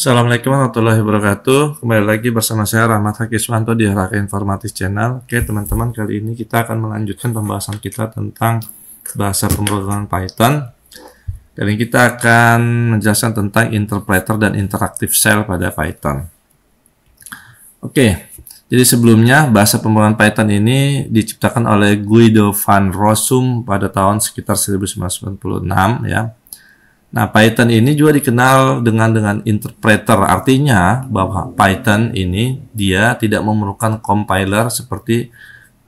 Assalamualaikum warahmatullahi wabarakatuh. Kembali lagi bersama saya Rahmat Hakiswanto di Haraka Informatis Channel. Oke teman-teman, kali ini kita akan melanjutkan pembahasan kita tentang bahasa pemrograman Python. Kali ini kita akan menjelaskan tentang interpreter dan interactive cell pada Python. Oke, jadi sebelumnya bahasa pemrograman Python ini diciptakan oleh Guido van Rossum pada tahun sekitar 1996 ya. Nah, Python ini juga dikenal dengan interpreter, artinya bahwa Python ini dia tidak memerlukan compiler seperti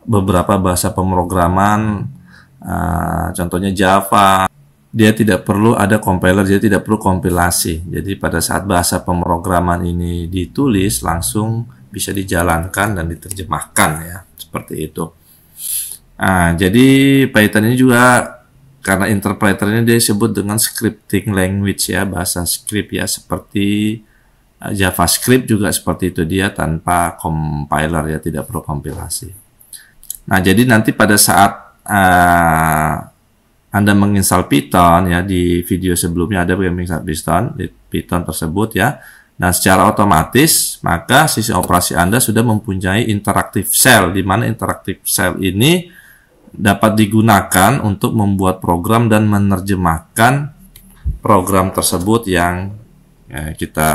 beberapa bahasa pemrograman, contohnya Java. Dia tidak perlu ada compiler, dia tidak perlu kompilasi. Jadi pada saat bahasa pemrograman ini ditulis, langsung bisa dijalankan dan diterjemahkan ya, seperti itu. Nah, jadi Python ini juga karena interpreter ini dia disebut dengan scripting language ya, bahasa script ya, seperti JavaScript juga seperti itu, dia tanpa compiler ya, tidak perlu kompilasi. Nah, jadi nanti pada saat Anda menginstal Python ya, di video sebelumnya ada menginstal Python tersebut ya. Nah, secara otomatis maka sistem operasi Anda sudah mempunyai interactive cell, di mana interactive cell ini dapat digunakan untuk membuat program dan menerjemahkan program tersebut yang kita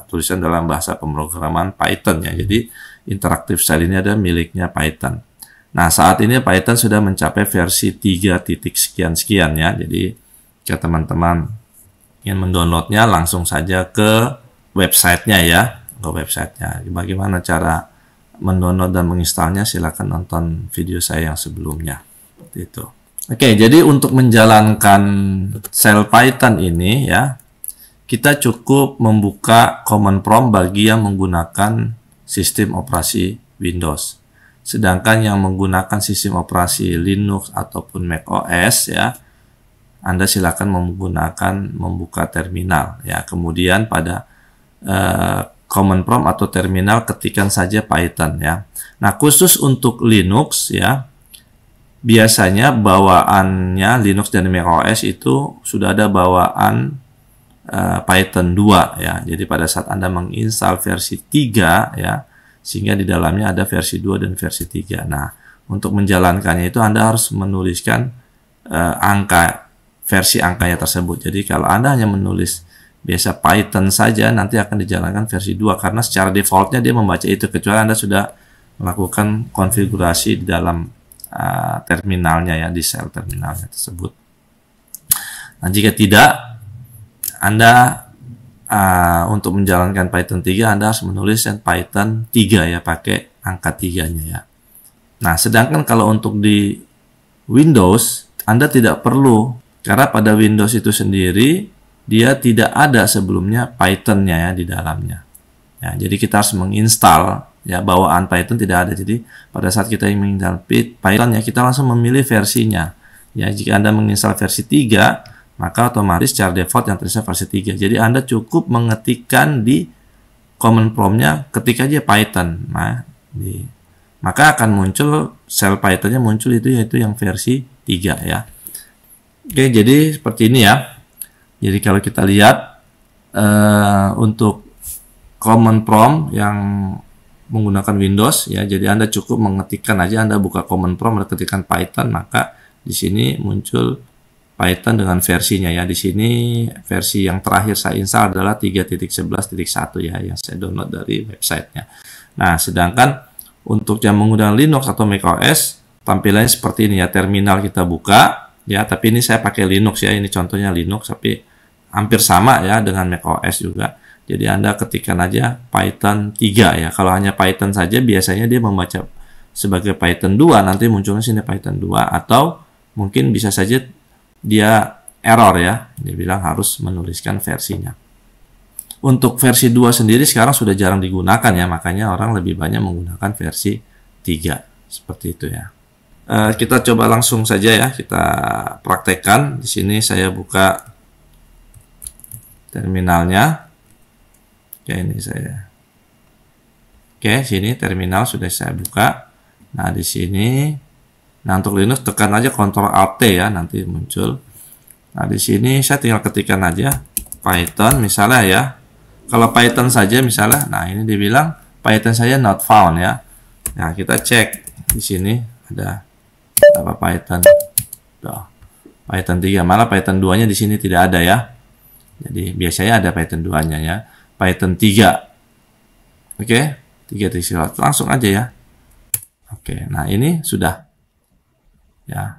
tuliskan dalam bahasa pemrograman Python ya. Jadi interactive cell ini ada miliknya Python. Nah, saat ini Python sudah mencapai versi 3 titik sekian-sekian ya. Jadi jika teman-teman ingin mendownloadnya, langsung saja ke websitenya ya, ke websitenya. Bagaimana cara mendownload dan menginstalnya, silakan nonton video saya yang sebelumnya. Seperti itu. Oke, jadi untuk menjalankan shell Python ini ya, kita cukup membuka command prompt bagi yang menggunakan sistem operasi Windows. Sedangkan yang menggunakan sistem operasi Linux ataupun macOS ya, Anda silakan membuka terminal ya. Kemudian pada command prompt atau terminal ketikkan saja Python ya. Nah, khusus untuk Linux ya, biasanya bawaannya Linux dan macOS itu sudah ada bawaan Python 2 ya. Jadi pada saat Anda menginstal versi 3 ya, sehingga di dalamnya ada versi 2 dan versi 3. Nah, untuk menjalankannya itu Anda harus menuliskan versi angkanya tersebut. Jadi kalau Anda hanya menulis biasa Python saja, nanti akan dijalankan versi 2 karena secara defaultnya dia membaca itu, kecuali Anda sudah melakukan konfigurasi di dalam terminalnya ya, di shell terminalnya tersebut. Nah, jika tidak, Anda untuk menjalankan Python 3 Anda harus menuliskan Python 3 ya, pakai angka 3-nya ya. Nah, sedangkan kalau untuk di Windows Anda tidak perlu, karena pada Windows itu sendiri dia tidak ada sebelumnya Python-nya ya di dalamnya. Ya, jadi kita harus menginstal ya, bawaan Python tidak ada. Jadi pada saat kita ingin menginstal Python ya, kita langsung memilih versinya. Ya, jika Anda menginstal versi 3, maka otomatis secara default yang terlihat versi 3. Jadi Anda cukup mengetikkan di command prompt-nya, ketik aja Python. Nah, maka akan muncul shell Python-nya muncul itu, yaitu yang versi 3 ya. Oke, jadi seperti ini ya. Jadi kalau kita lihat untuk command prompt yang menggunakan Windows ya, jadi Anda cukup mengetikkan aja, Anda buka command prompt, ketikkan Python, maka di sini muncul Python dengan versinya ya. Di sini versi yang terakhir saya install adalah 3.11.1 ya, yang saya download dari websitenya. Nah, sedangkan untuk yang menggunakan Linux atau macOS, tampilannya seperti ini ya. Terminal kita buka ya, tapi ini saya pakai Linux ya, ini contohnya Linux, tapi hampir sama ya dengan macOS juga. Jadi Anda ketikkan aja Python 3 ya. Kalau hanya Python saja biasanya dia membaca sebagai Python 2, nanti munculnya sini Python 2, atau mungkin bisa saja dia error ya, dia bilang harus menuliskan versinya. Untuk versi 2 sendiri sekarang sudah jarang digunakan ya, makanya orang lebih banyak menggunakan versi 3 seperti itu ya. Kita coba langsung saja ya, kita praktekkan. Di sini saya buka terminalnya. Oke, ini saya. Oke, sini terminal sudah saya buka. Nah, di sini, nah untuk Linux tekan aja Ctrl Alt T ya, nanti muncul. Nah, di sini saya tinggal ketikkan aja Python misalnya ya. Kalau Python saja misalnya, nah ini dibilang Python saya not found ya. Nah, kita cek di sini ada apa Python. Tuh, Python 3, malah Python 2-nya di sini tidak ada ya. Jadi biasanya ada Python 2-nya ya. Python 3. Oke, 3 langsung aja ya. Oke, nah ini sudah ya.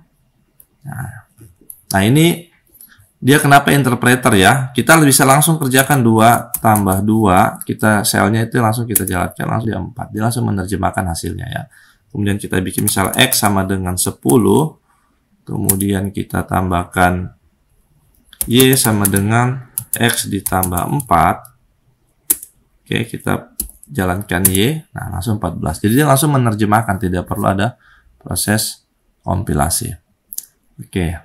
Nah, ini dia kenapa interpreter ya? Kita bisa langsung kerjakan 2 tambah 2, kita selnya itu langsung kita jalankan langsung di 4. Dia langsung menerjemahkan hasilnya ya. Kemudian kita bikin misal X sama dengan 10, kemudian kita tambahkan Y sama dengan X ditambah 4. Oke, kita jalankan Y, nah langsung 14. Jadi dia langsung menerjemahkan, tidak perlu ada proses kompilasi. Oke.